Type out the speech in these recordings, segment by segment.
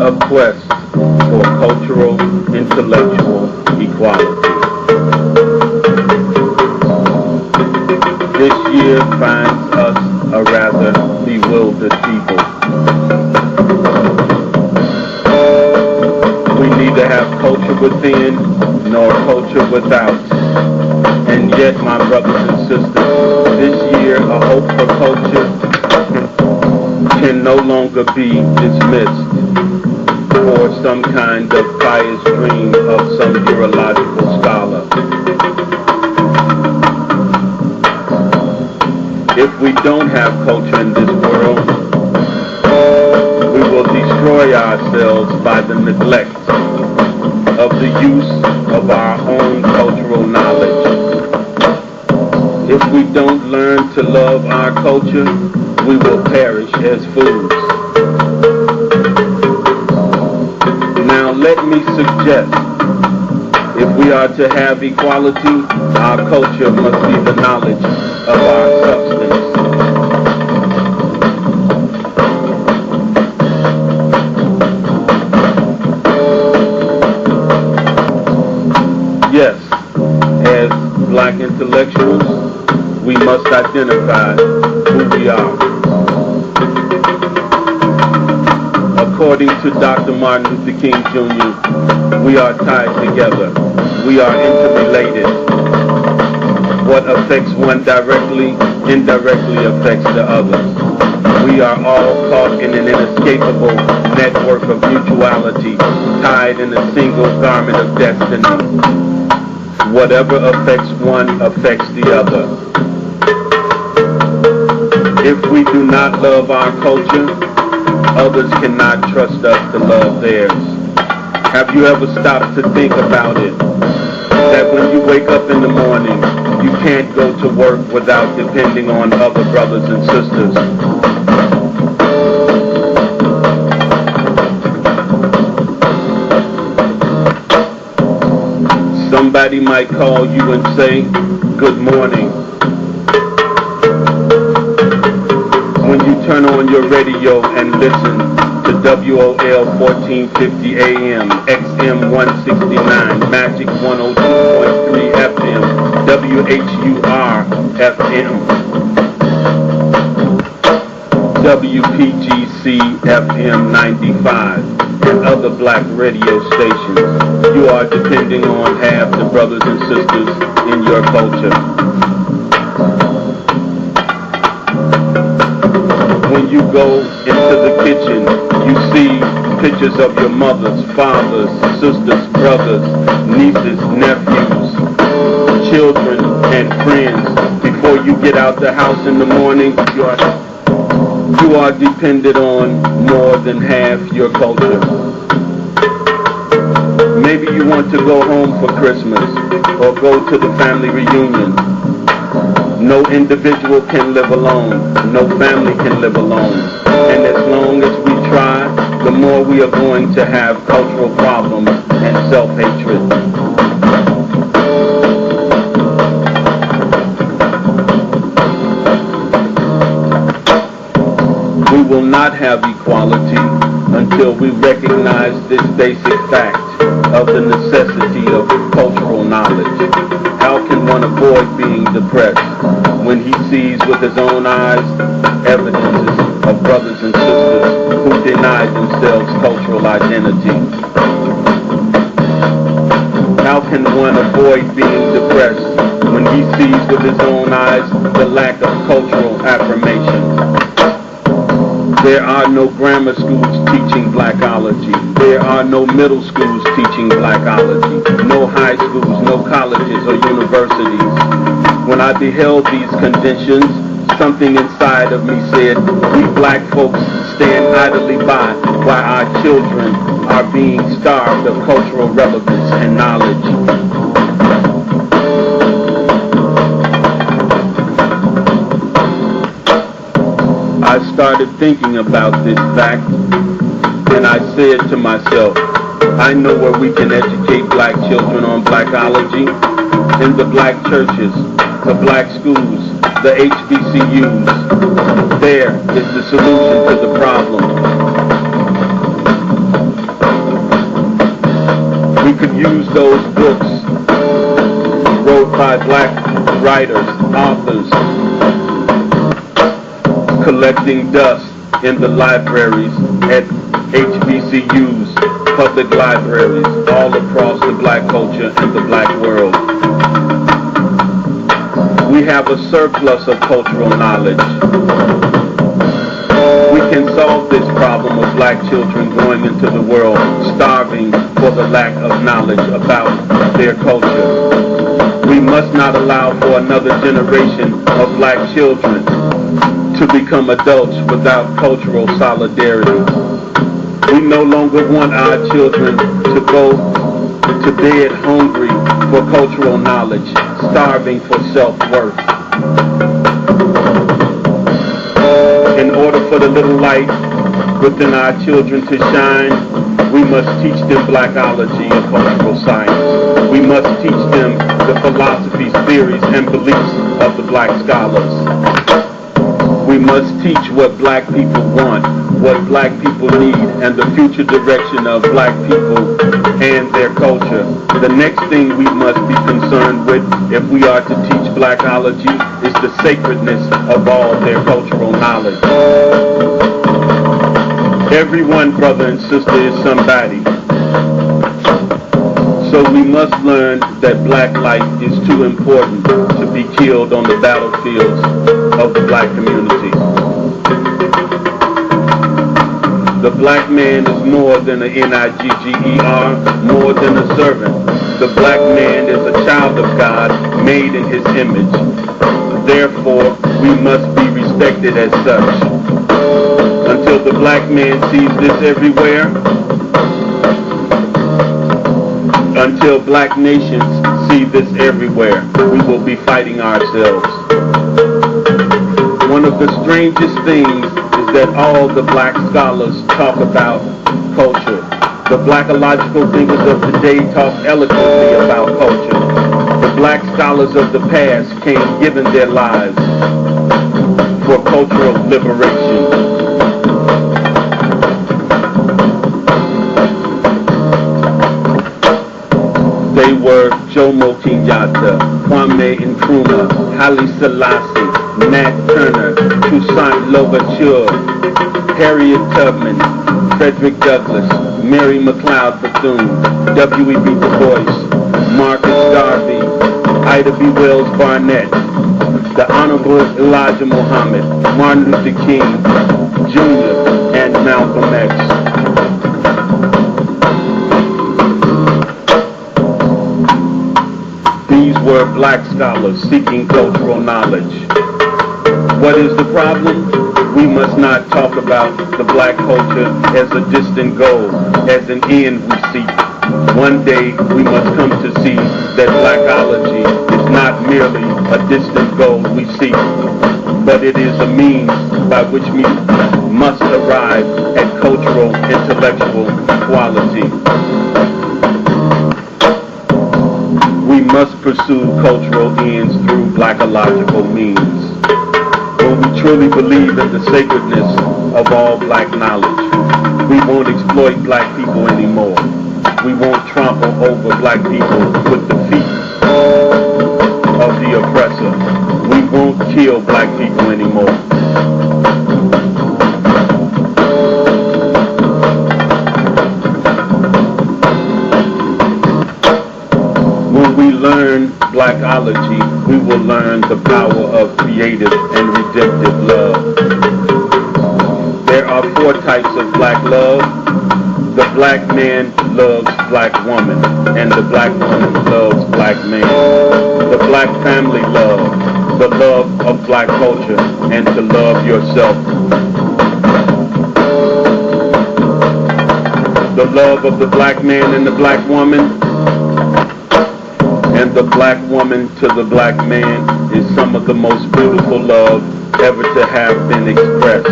a quest for cultural, intellectual equality. This year finds us a rather bewildered people. We neither have culture within nor culture without. And yet, my brothers and sisters, this year a hope for culture can no longer be dismissed for some kind of pious dream of some urological scholar. If we don't have culture in this world, we will destroy ourselves by the neglect of the use of our own cultural knowledge. If we don't learn to love our culture, we will perish as fools. Now let me suggest, if we are to have equality, our culture must be the knowledge of our substance. Yes, as black intellectuals, we must identify who we are. According to Dr. Martin Luther King Jr., we are tied together. We are interrelated. What affects one directly, indirectly affects the others. We are all caught in an inescapable network of mutuality, tied in a single garment of destiny. Whatever affects one affects the other. If we do not love our culture, others cannot trust us to love theirs. Have you ever stopped to think about it? That when you wake up in the morning, you can't go to work without depending on other brothers and sisters. Somebody might call you and say, "Good morning." When you turn on your radio and listen to WOL 1450 AM, XM 169, Magic 102.3 FM, WHUR FM, WPGC FM 95, and other black radio stations, you are depending on half the brothers and sisters in your culture. When you go into the kitchen, you see pictures of your mothers, fathers, sisters, brothers, nieces, nephews, children, and friends. Before you get out the house in the morning, you are dependent on more than half your culture. Maybe you want to go home for Christmas or go to the family reunion. No individual can live alone. No family can live alone. And as long as we try, the more we are going to have cultural problems and self-hatred. We will not have equality until we recognize this basic fact of the necessity of cultural knowledge. How can one avoid being depressed when he sees with his own eyes evidences of brothers and sisters who deny themselves cultural identity? How can one avoid being depressed when he sees with his own eyes the lack of cultural affirmation? There are no grammar schools teaching blackology. There are no middle schools teaching blackology. No high schools, no colleges or universities. When I beheld these conditions, something inside of me said, we black folks stand idly by while our children are being starved of cultural relevance and knowledge. I started thinking about this fact, and I said to myself, I know where we can educate black children on blackology, in the black churches, the black schools, the HBCUs. There is the solution to the problem. could use those books wrote by black writers, authors, collecting dust in the libraries at HBCUs, public libraries, all across the black culture and the black world. We have a surplus of cultural knowledge. We can solve this problem of black children going into the world starving for the lack of knowledge about their culture. We must not allow for another generation of black children to become adults without cultural solidarity. We no longer want our children to go to bed hungry for cultural knowledge, starving for self-worth. In order for the little light within our children to shine, we must teach them blackology and cultural science. We must teach them the philosophies, theories, and beliefs of the black scholars. We must teach what black people want, what black people need, and the future direction of black people and their culture. The next thing we must be concerned with if we are to teach blackology is the sacredness of all their cultural knowledge. Everyone, brother and sister, is somebody. So we must learn that black life is too important to be killed on the battlefields of the black community. The black man is more than a Nigger, more than a servant. The black man is a child of God, made in his image. Therefore, we must be respected as such. Until the black man sees this everywhere, until black nations see this everywhere, we will be fighting ourselves. One of the strangest things is that all the black scholars talk about culture. The blackological thinkers of today talk eloquently about culture. The black scholars of the past came giving their lives for cultural liberation. They were Jomo Kenyatta, Kwame Nkrumah, Haile Selassie, Nat Turner, Toussaint Louverture, Harriet Tubman, Frederick Douglass, Mary McLeod Bethune, W.E.B. Du Bois, Marcus Garvey, Ida B. Wells Barnett, the Honorable Elijah Muhammad, Martin Luther King Jr., and Malcolm X. These were black scholars seeking cultural knowledge. What is the problem? We must not talk about the black culture as a distant goal, as an end we seek. One day we must come to see that blackology is not merely a distant goal we seek, but it is a means by which we must arrive at cultural, intellectual equality. We must pursue cultural ends through blackological means. When we truly believe in the sacredness of all black knowledge, we won't exploit black people anymore. We won't trample over black people with the feet of the oppressor. We won't kill black people anymore. When we learn blackology, we will learn the power of creative and redemptive love. There are 4 types of black love. The black man loves black woman, and the black woman loves black man. The black family love, the love of black culture, and to love yourself. The love of the black man and the black woman, and the black woman to the black man is some of the most beautiful love ever to have been expressed.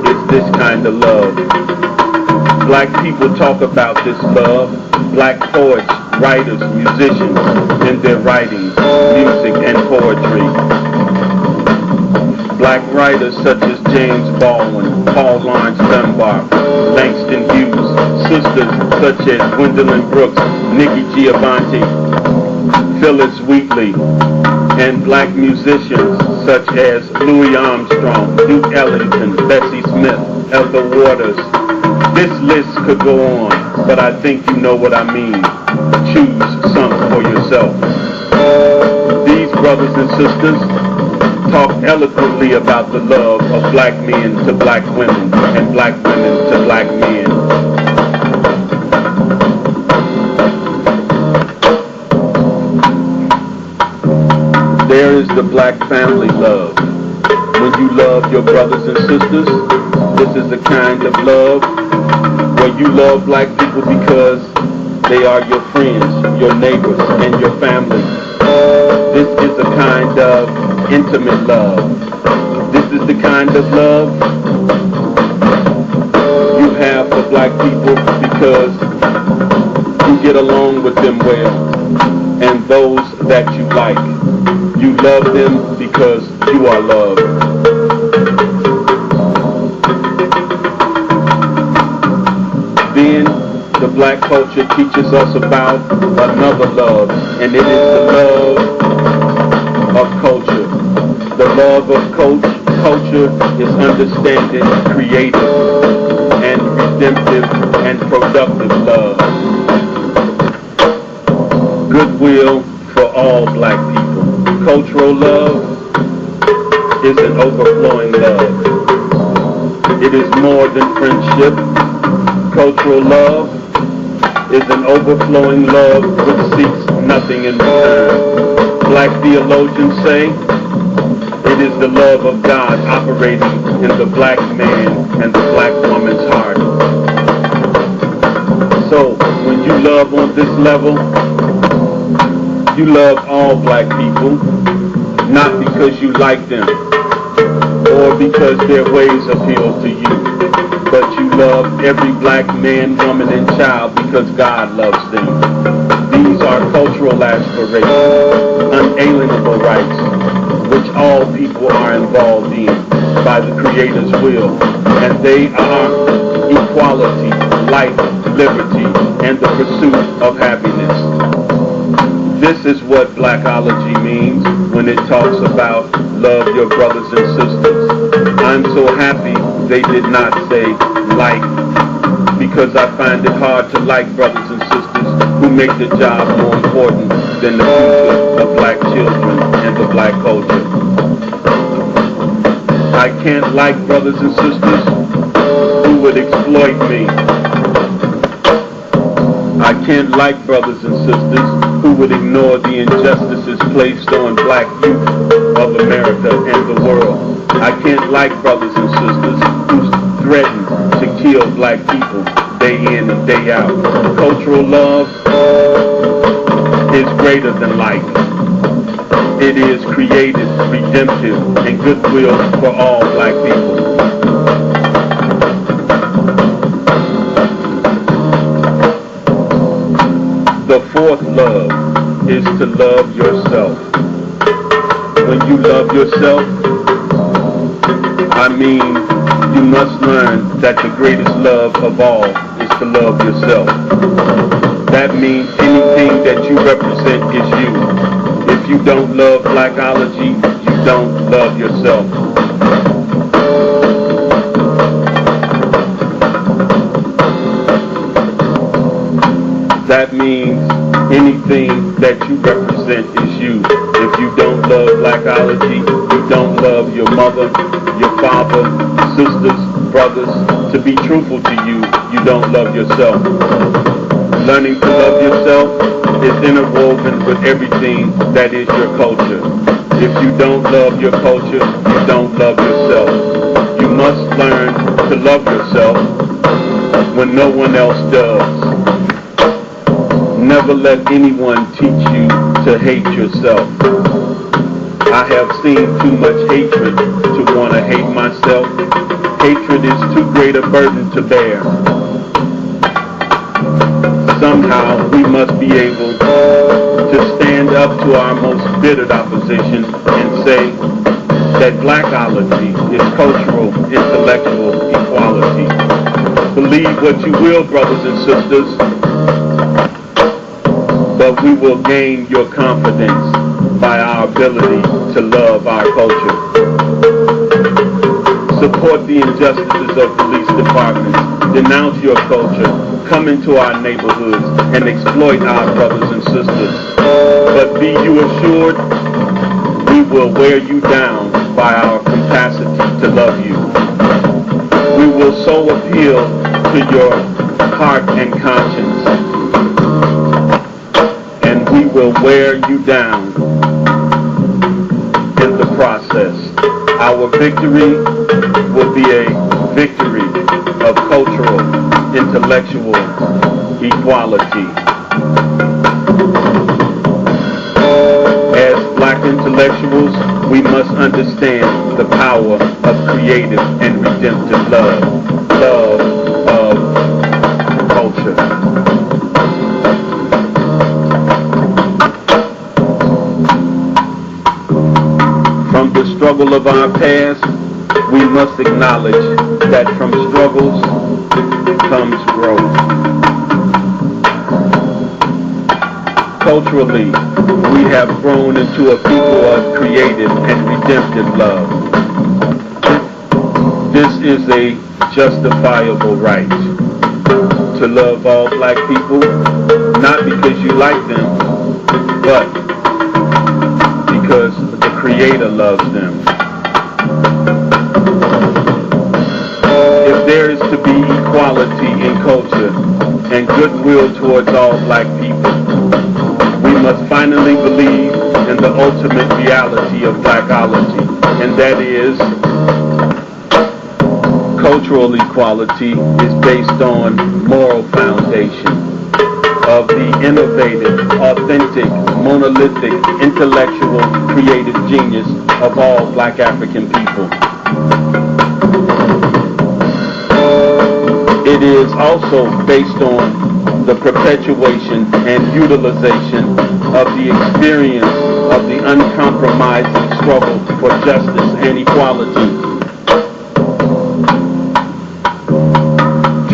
It's this kind of love. Black people talk about this love. Black poets, writers, musicians in their writings, music, and poetry. Black writers such as James Baldwin, Paul Laurence Dunbar, Langston Hughes, sisters such as Gwendolyn Brooks, Nikki Giovanni, Phyllis Wheatley, and black musicians such as Louis Armstrong, Duke Ellington, Bessie Smith, Ethel Waters. This list could go on, but I think you know what I mean. Choose some for yourself. These brothers and sisters talk eloquently about the love of black men to black women and black women to black men. There is the black family love. When you love your brothers and sisters, this is the kind of love where you love black people because they are your friends, your neighbors, and your family. This is a kind of intimate love. This is the kind of love you have for black people because you get along with them well, and those that you like. You love them because you are loved. Then the black culture teaches us about another love, and it is the love of culture. The love of culture is understanding, creative, and redemptive, and productive love. Goodwill for all black people. Cultural love is an overflowing love. It is more than friendship. Cultural love is an overflowing love which seeks nothing in return. Black theologians say it is the love of God operating in the black man and the black woman's heart. So when you love on this level, you love all black people, not because you like them or because their ways appeal to you, but you love every black man, woman, and child because God loves them. These are cultural aspirations, unalienable rights, which all people are involved in by the Creator's will, and they are equality, life, liberty, and the pursuit of happiness. This is what Blackology means when it talks about love your brothers and sisters. I'm so happy they did not say like, because I find it hard to like brothers and sisters who make the job more important than the future of black children and the black culture. I can't like brothers and sisters who would exploit me. I can't like brothers and sisters who would ignore the injustices placed on black youth of America and the world. I can't like brothers and sisters who threaten to kill black people day in and day out. Cultural love is greater than like. It is creative, redemptive, and goodwill for all black people. The fourth love is to love yourself. When you love yourself, I mean, you must learn that the greatest love of all is to love yourself. That means anything that you represent is you. If you don't love Blackology, you don't love yourself. That means anything that you represent is you. If you don't love Blackology, you don't love your mother, your father, sisters, brothers. To be truthful to you, you don't love yourself. Learning to love yourself is interwoven with everything that is your culture. If you don't love your culture, you don't love yourself. You must learn to love yourself when no one else does. Never let anyone teach you to hate yourself. I have seen too much hatred to want to hate myself. Hatred is too great a burden to bear. Somehow we must be able to stand up to our most bitter opposition and say that Blackology is cultural, intellectual equality. Believe what you will, brothers and sisters. but we will gain your confidence by our ability to love our culture. Support the injustices of police departments. Denounce your culture. Come into our neighborhoods and exploit our brothers and sisters. But be you assured, we will wear you down by our capacity to love you. We will so appeal to your heart and conscience, and we will wear you down in the process. Our victory will be a victory of cultural, intellectual equality. As black intellectuals, we must understand the power of creative and redemptive love of culture. From the struggle of our past, we must acknowledge that from struggles comes growth. Culturally, we have grown into a people of creative and redemptive love. This is a justifiable right to love all black people, not because you like them, but because the Creator loves them. If there is to be equality in culture and goodwill towards all black people, we must finally believe in the ultimate reality of blackology, and that is cultural equality is based on moral foundation of the innovative, authentic, monolithic, intellectual, creative genius of all black African people. It is also based on the perpetuation and utilization of the experience of the uncompromising struggle for justice and equality.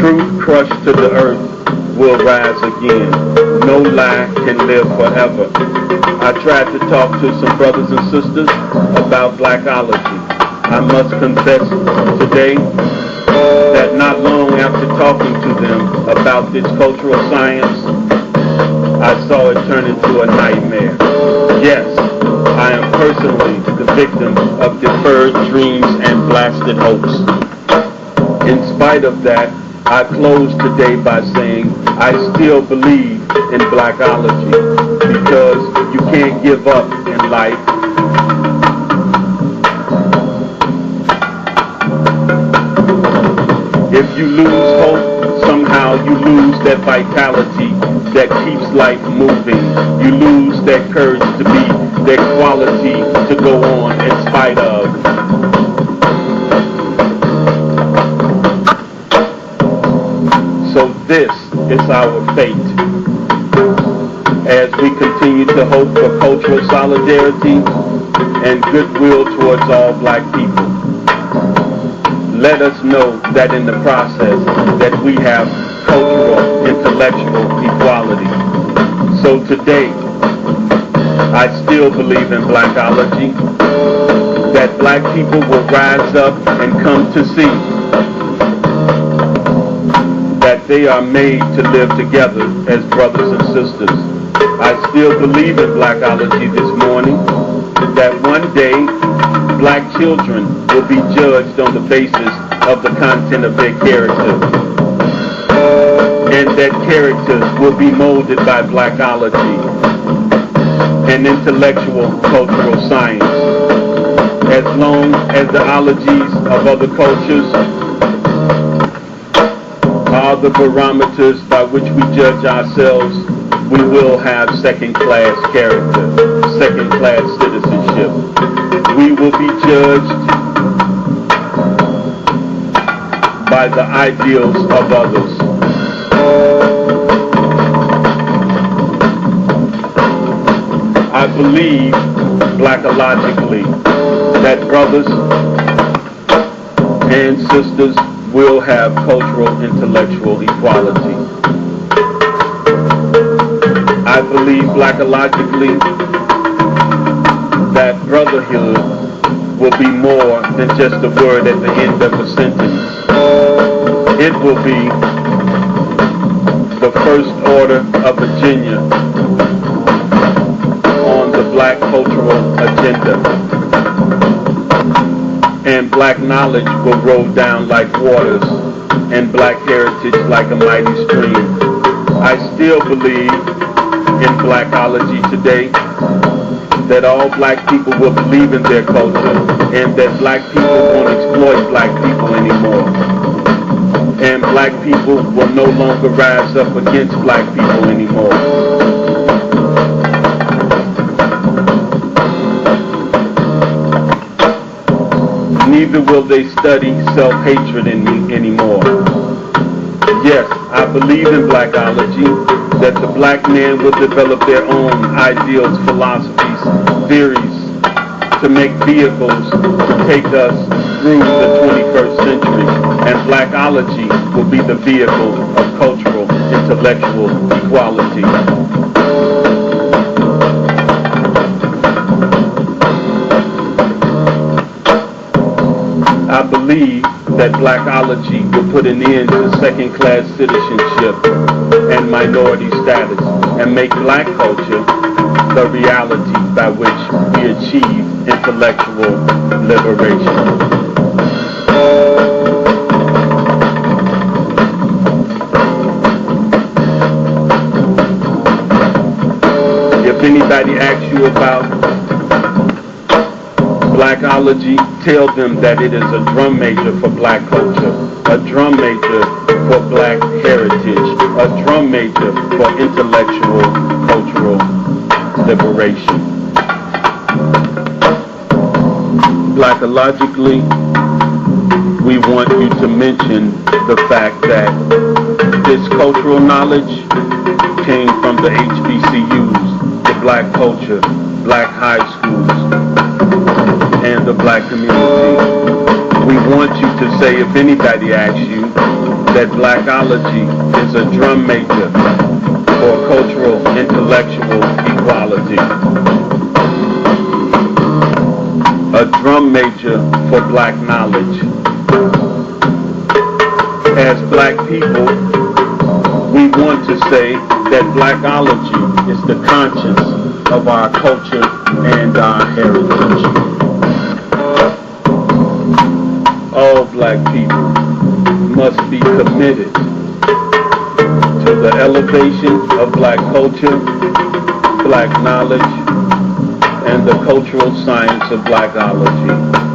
Truth crushed to the earth will rise again. No lie can live forever. I tried to talk to some brothers and sisters about blackology. I must confess today that not long after talking to them about this cultural science, I saw it turn into a nightmare. Yes, I am personally the victim of deferred dreams and blasted hopes. In spite of that, I close today by saying I still believe in blackology because you can't give up in life. If you lose hope, somehow you lose that vitality that keeps life moving. You lose that courage to be, that quality to go on in spite of. So this is our fate. As we continue to hope for cultural solidarity and goodwill towards all black people, let us know that in the process that we have cultural, intellectual equality. So today, I still believe in blackology, that black people will rise up and come to see that they are made to live together as brothers and sisters. I still believe in blackology this morning, that one day black children will be judged on the basis of the content of their character, and that character will be molded by blackology and intellectual cultural science. As long as the ologies of other cultures are the barometers by which we judge ourselves, we will have second-class character, second-class citizenship. We will be judged by the ideals of others. I believe blackologically that brothers and sisters will have cultural intellectual equality. I believe blackologically that brotherhood will be more than just a word at the end of a sentence. It will be the first order of Virginia on the black cultural agenda. And black knowledge will roll down like waters, and black heritage like a mighty stream. I still believe in blackology today, that all black people will believe in their culture, and that black people won't exploit black people anymore. And black people will no longer rise up against black people anymore. Neither will they study self-hatred anymore. Yes, I believe in blackology, that the black man will develop their own ideals, philosophies, theories, to make vehicles to take us through the 21st century. And blackology will be the vehicle of cultural, intellectual equality. I believe that blackology will put an end to second-class citizenship and minority status, and make black culture the reality by which we achieve intellectual liberation. If anybody asks you about blackology, tell them that it is a drum major for black culture, a drum major for black heritage, a drum major for intellectual, cultural liberation. Blackologically, we want you to mention the fact that this cultural knowledge came from the HBCUs, the black culture, black high schools, and the black community. We want you to say, if anybody asks you, that blackology is a drum major for cultural, intellectual equality, a drum major for black knowledge. As black people, we want to say that blackology is the conscience of our culture and our heritage. All black people must be committed to the elevation of black culture, black knowledge, and the cultural science of blackology.